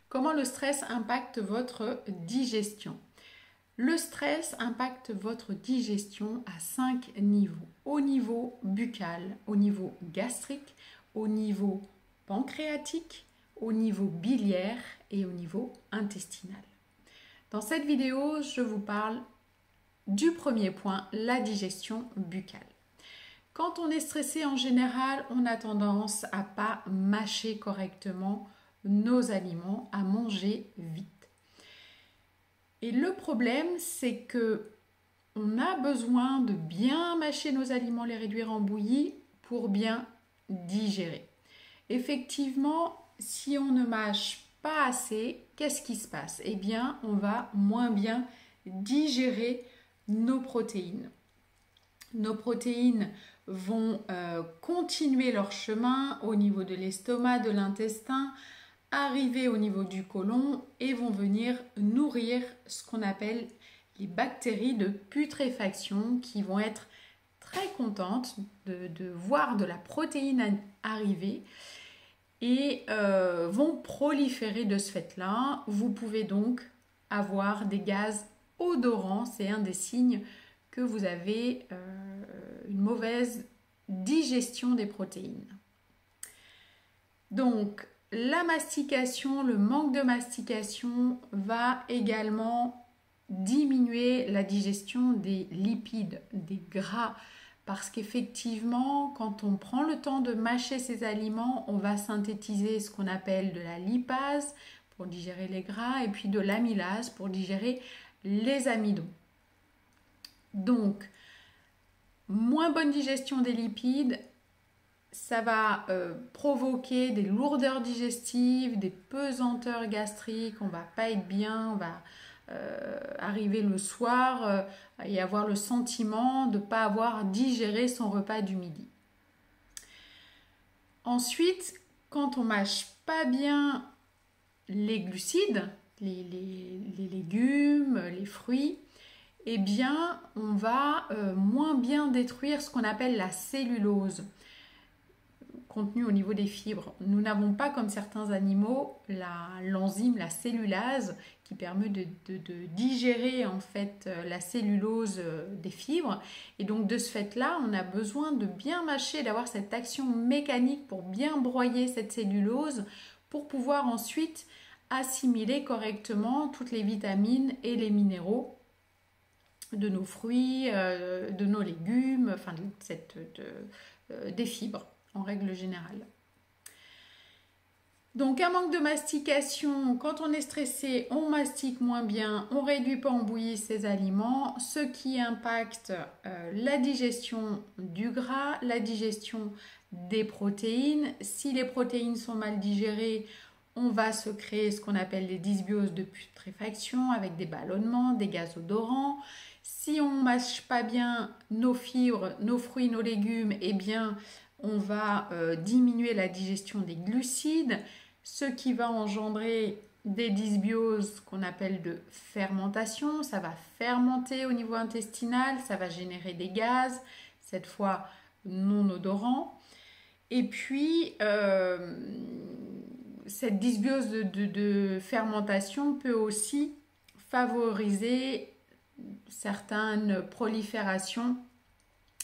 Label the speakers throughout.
Speaker 1: Comment le stress impacte votre digestion? Le stress impacte votre digestion à 5 niveaux. Au niveau buccal, au niveau gastrique, au niveau pancréatique, au niveau biliaire et au niveau intestinal. Dans cette vidéo, je vous parle du premier point, la digestion buccale. Quand on est stressé en général, on a tendance à pas mâcher correctement nos aliments, à manger vite. Et le problème, c'est que on a besoin de bien mâcher nos aliments, les réduire en bouillie pour bien digérer. Effectivement, si on ne mâche pas assez, qu'est-ce qui se passe? Eh bien, on va moins bien digérer nos protéines. Nos protéines vont continuer leur chemin au niveau de l'estomac, de l'intestin, arriver au niveau du côlon et vont venir nourrir ce qu'on appelle les bactéries de putréfaction qui vont être très contentes de voir de la protéine arriver et vont proliférer de ce fait-là. Vous pouvez donc avoir des gaz odorants, c'est un des signes que vous avez une mauvaise digestion des protéines. Donc, la mastication, le manque de mastication va également diminuer la digestion des lipides, des gras, parce qu'effectivement, quand on prend le temps de mâcher ces aliments, on va synthétiser ce qu'on appelle de la lipase pour digérer les gras et puis de l'amylase pour digérer les amidons. Donc, moins bonne digestion des lipides, ça va provoquer des lourdeurs digestives, des pesanteurs gastriques, on va pas être bien, on va arriver le soir et avoir le sentiment de ne pas avoir digéré son repas du midi. Ensuite, quand on mâche pas bien les glucides, les légumes, les fruits, eh bien, on va moins bien détruire ce qu'on appelle la cellulose contenue au niveau des fibres. Nous n'avons pas, comme certains animaux, l'enzyme, la cellulase, qui permet de digérer en fait la cellulose des fibres. Et donc, de ce fait-là, on a besoin de bien mâcher, d'avoir cette action mécanique pour bien broyer cette cellulose, pour pouvoir ensuite assimiler correctement toutes les vitamines et les minéraux de nos fruits, de nos légumes, enfin des fibres en règle générale. Donc un manque de mastication, quand on est stressé, on mastique moins bien, on ne réduit pas en bouillie ses aliments, ce qui impacte la digestion du gras, la digestion des protéines. Si les protéines sont mal digérées, on va se créer ce qu'on appelle des dysbioses de putréfaction avec des ballonnements, des gaz odorants. Si on ne mâche pas bien nos fibres, nos fruits, nos légumes, eh bien, on va diminuer la digestion des glucides, ce qui va engendrer des dysbioses qu'on appelle de fermentation. Ça va fermenter au niveau intestinal, ça va générer des gaz, cette fois non odorants. Et puis, cette dysbiose de fermentation peut aussi favoriser certaines proliférations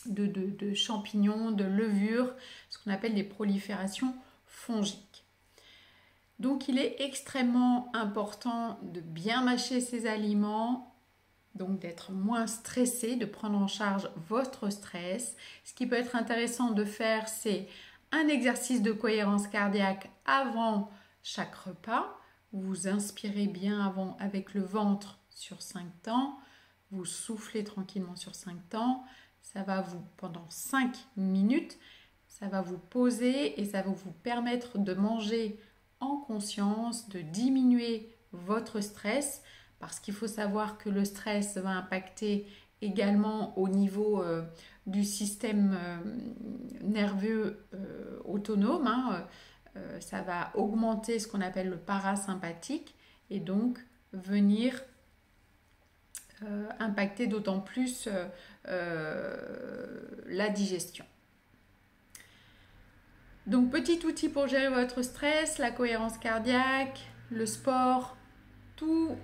Speaker 1: de champignons, de levures, ce qu'on appelle des proliférations fongiques. Donc il est extrêmement important de bien mâcher ces aliments, donc d'être moins stressé, de prendre en charge votre stress. Ce qui peut être intéressant de faire, c'est un exercice de cohérence cardiaque avant chaque repas. Vous inspirez bien avant avec le ventre sur 5 temps, vous soufflez tranquillement sur 5 temps. Ça va vous, pendant 5 minutes, ça va vous poser et ça va vous permettre de manger en conscience, de diminuer votre stress, parce qu'il faut savoir que le stress va impacter également au niveau du système nerveux autonome. Ça va augmenter ce qu'on appelle le parasympathique et donc venir impacter d'autant plus la digestion. Donc petit outil pour gérer votre stress, la cohérence cardiaque, le sport, tout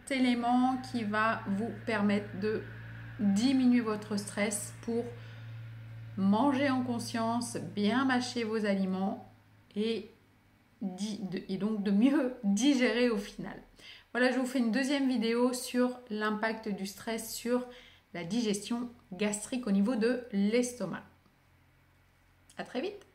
Speaker 1: élément qui va vous permettre de diminuer votre stress pour manger en conscience, bien mâcher vos aliments et donc de mieux digérer au final. Voilà, je vous fais une deuxième vidéo sur l'impact du stress sur la digestion gastrique au niveau de l'estomac. À très vite!